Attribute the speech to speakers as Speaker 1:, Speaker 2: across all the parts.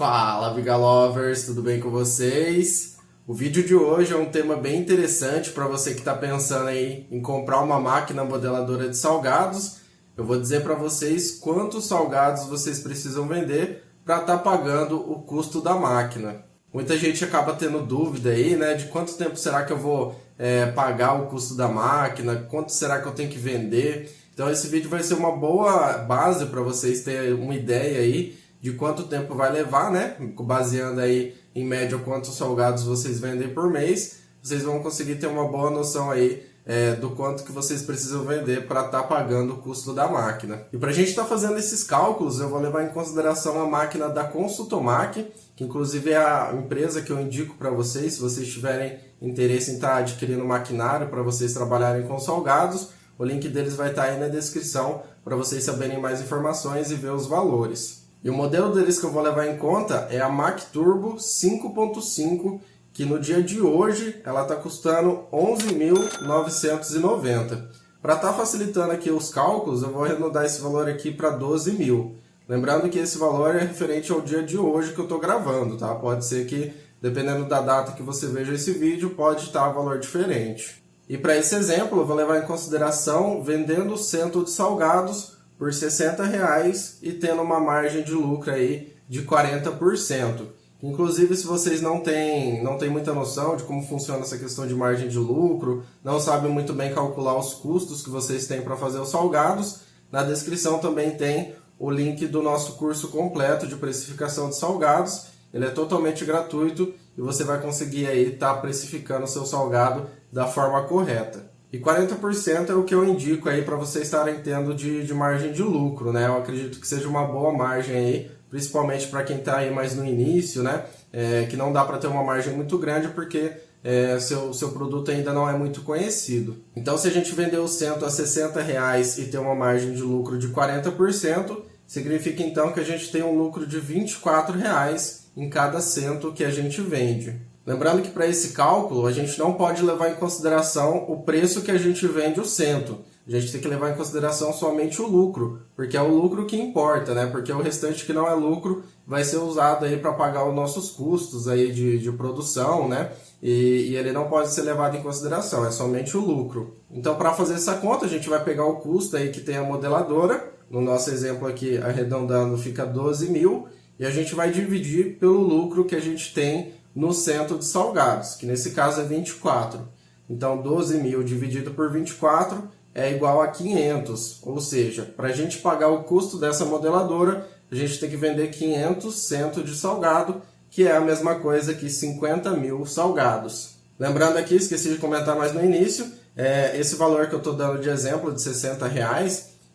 Speaker 1: Fala, Viga Lovers, tudo bem com vocês? O vídeo de hoje é um tema bem interessante para você que está pensando aí em comprar uma máquina modeladora de salgados. Eu vou dizer para vocês quantos salgados vocês precisam vender para estar pagando o custo da máquina. Muita gente acaba tendo dúvida aí, né, de quanto tempo será que eu vou pagar o custo da máquina, quanto será que eu tenho que vender. Então esse vídeo vai ser uma boa base para vocês terem uma ideia aí de quanto tempo vai levar, né? Baseando aí em média quantos salgados vocês vendem por mês, vocês vão conseguir ter uma boa noção aí do quanto que vocês precisam vender para estar pagando o custo da máquina. E para a gente estar fazendo esses cálculos, eu vou levar em consideração a máquina da Consultomac, que inclusive é a empresa que eu indico para vocês, se vocês tiverem interesse em estar adquirindo maquinário para vocês trabalharem com salgados. O link deles vai estar aí na descrição para vocês saberem mais informações e ver os valores. E o modelo deles que eu vou levar em conta é a Mac Turbo 5.5, que no dia de hoje ela está custando R$ 11.990. Para estar facilitando aqui os cálculos, eu vou arredondar esse valor aqui para 12 mil. Lembrando que esse valor é referente ao dia de hoje que eu estou gravando, tá? Pode ser que, dependendo da data que você veja esse vídeo, pode estar um valor diferente. E para esse exemplo, eu vou levar em consideração vendendo cento de salgados por R$ 60 e tendo uma margem de lucro aí de 40%. Inclusive, se vocês não têm muita noção de como funciona essa questão de margem de lucro, não sabem muito bem calcular os custos que vocês têm para fazer os salgados, na descrição também tem o link do nosso curso completo de precificação de salgados. Ele é totalmente gratuito e você vai conseguir aí estar precificando o seu salgado da forma correta. E 40% é o que eu indico aí para vocês estarem tendo de margem de lucro, né? Eu acredito que seja uma boa margem aí, principalmente para quem está aí mais no início, né? Que não dá para ter uma margem muito grande porque seu produto ainda não é muito conhecido. Então, se a gente vender o cento a R$ 60 e ter uma margem de lucro de 40%, significa então que a gente tem um lucro de R$ 24 em cada cento que a gente vende. Lembrando que para esse cálculo a gente não pode levar em consideração o preço que a gente vende o cento. A gente tem que levar em consideração somente o lucro, porque é o lucro que importa, né? Porque o restante que não é lucro vai ser usado aí para pagar os nossos custos aí de produção, né? E ele não pode ser levado em consideração, é somente o lucro. Então, para fazer essa conta, a gente vai pegar o custo aí que tem a modeladora. No nosso exemplo aqui, arredondando, fica 12 mil. E a gente vai dividir pelo lucro que a gente tem no cento de salgados, que nesse caso é 24. Então, 12 mil dividido por 24 é igual a 500. Ou seja, para a gente pagar o custo dessa modeladora, a gente tem que vender 500 centos de salgado, que é a mesma coisa que 50 mil salgados. Lembrando aqui, esqueci de comentar mais no início, esse valor que eu estou dando de exemplo, de R$ 60,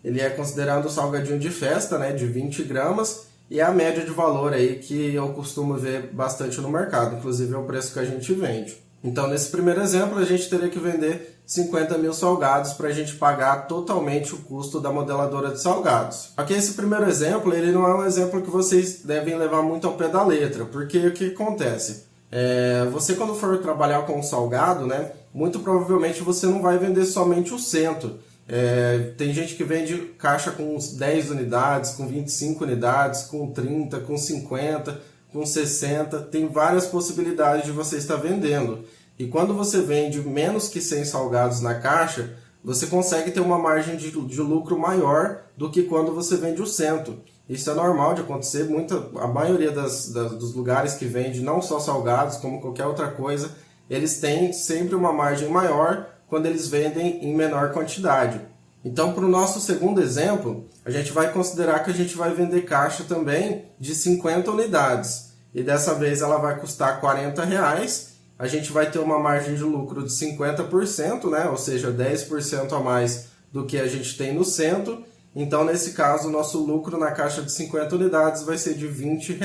Speaker 1: ele é considerando o salgadinho de festa, né, de 20 gramas, e é a média de valor aí que eu costumo ver bastante no mercado, inclusive é o preço que a gente vende. Então, nesse primeiro exemplo, a gente teria que vender 50 mil salgados para a gente pagar totalmente o custo da modeladora de salgados. Aqui esse primeiro exemplo, ele não é um exemplo que vocês devem levar muito ao pé da letra, porque o que acontece? Você quando for trabalhar com salgado, né, muito provavelmente você não vai vender somente o cento. Tem gente que vende caixa com 10 unidades, com 25 unidades, com 30, com 50, com 60. Tem várias possibilidades de você estar vendendo. E quando você vende menos que 100 salgados na caixa, você consegue ter uma margem de lucro maior do que quando você vende o cento. Isso é normal de acontecer. A maioria dos lugares que vende não só salgados, como qualquer outra coisa, eles têm sempre uma margem maior quando eles vendem em menor quantidade. Então, para o nosso segundo exemplo, a gente vai considerar que a gente vai vender caixa também de 50 unidades. E dessa vez ela vai custar R$ 40. A gente vai ter uma margem de lucro de 50%, né? Ou seja, 10% a mais do que a gente tem no cento. Então, nesse caso, o nosso lucro na caixa de 50 unidades vai ser de R$ 20.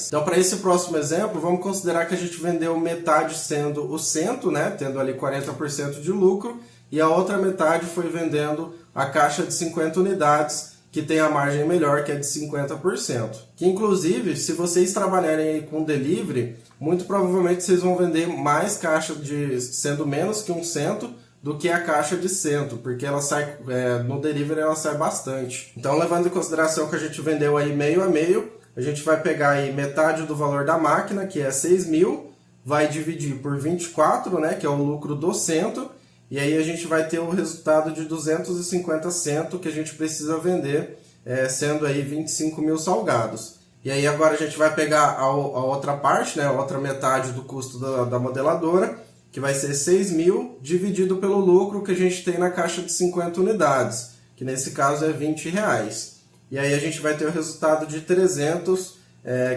Speaker 1: Então, para esse próximo exemplo, vamos considerar que a gente vendeu metade sendo o cento, né? Tendo ali 40% de lucro, e a outra metade foi vendendo a caixa de 50 unidades, que tem a margem melhor, que é de 50%. Que, inclusive, se vocês trabalharem aí com delivery, muito provavelmente vocês vão vender mais caixa sendo menos que um cento, do que a caixa de cento, porque ela sai no delivery ela sai bastante. Então, levando em consideração que a gente vendeu aí meio a meio, a gente vai pegar aí metade do valor da máquina, que é 6 mil, vai dividir por 24, né, que é o lucro do cento, e aí a gente vai ter o resultado de 250 centos que a gente precisa vender, sendo aí 25 mil salgados. E aí agora a gente vai pegar a outra parte, né, a outra metade do custo da modeladora, que vai ser 6 mil dividido pelo lucro que a gente tem na caixa de 50 unidades, que nesse caso é R$20. E aí a gente vai ter o resultado de 300,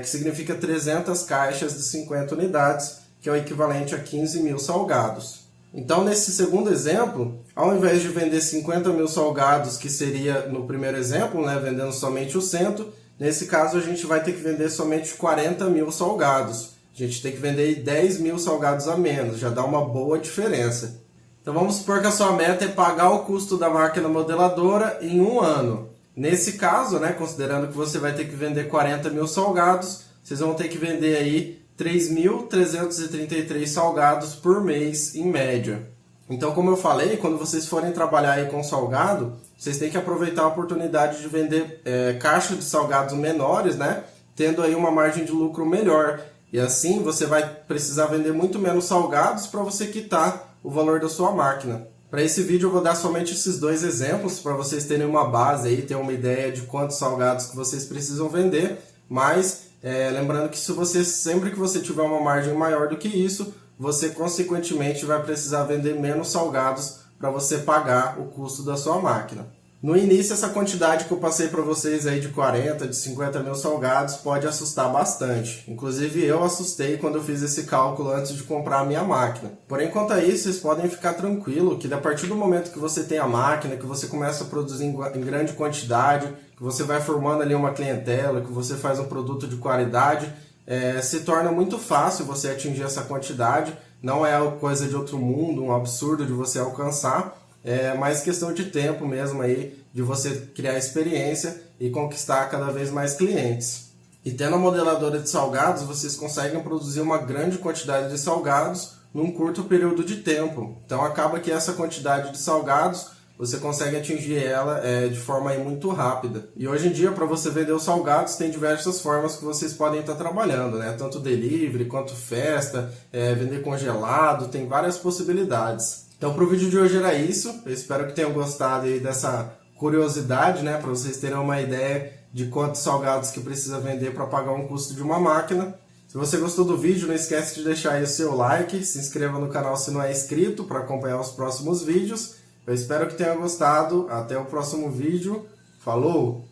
Speaker 1: que significa 300 caixas de 50 unidades, que é o equivalente a 15 mil salgados. Então, nesse segundo exemplo, ao invés de vender 50 mil salgados, que seria no primeiro exemplo, né, vendendo somente o cento, nesse caso a gente vai ter que vender somente 40 mil salgados. A gente tem que vender 10 mil salgados a menos, já dá uma boa diferença. Então vamos supor que a sua meta é pagar o custo da máquina modeladora em um ano. Nesse caso, né, considerando que você vai ter que vender 40 mil salgados, vocês vão ter que vender aí 3.333 salgados por mês, em média. Então, como eu falei, quando vocês forem trabalhar aí com salgado, vocês têm que aproveitar a oportunidade de vender caixas de salgados menores, né, tendo aí uma margem de lucro melhor. E assim você vai precisar vender muito menos salgados para você quitar o valor da sua máquina. Para esse vídeo eu vou dar somente esses dois exemplos para vocês terem uma base aí, ter uma ideia de quantos salgados que vocês precisam vender, mas lembrando que sempre que você tiver uma margem maior do que isso, você consequentemente vai precisar vender menos salgados para você pagar o custo da sua máquina. No início, essa quantidade que eu passei para vocês aí de 40, de 50 mil salgados pode assustar bastante. Inclusive eu assustei quando eu fiz esse cálculo antes de comprar a minha máquina. Porém, quanto a isso, vocês podem ficar tranquilo que a partir do momento que você tem a máquina, que você começa a produzir em grande quantidade, que você vai formando ali uma clientela, que você faz um produto de qualidade, se torna muito fácil você atingir essa quantidade. Não é coisa de outro mundo, um absurdo de você alcançar. É mais questão de tempo mesmo aí, de você criar experiência e conquistar cada vez mais clientes. E tendo a modeladora de salgados, vocês conseguem produzir uma grande quantidade de salgados num curto período de tempo. Então acaba que essa quantidade de salgados, você consegue atingir ela de forma aí muito rápida. E hoje em dia, para você vender os salgados, tem diversas formas que vocês podem estar trabalhando, né? Tanto delivery, quanto festa, vender congelado, tem várias possibilidades. Então, para o vídeo de hoje era isso. Eu espero que tenham gostado aí dessa curiosidade, né, para vocês terem uma ideia de quantos salgados que precisa vender para pagar um custo de uma máquina. Se você gostou do vídeo, não esquece de deixar aí o seu like, se inscreva no canal se não é inscrito para acompanhar os próximos vídeos. Eu espero que tenha gostado. Até o próximo vídeo. Falou!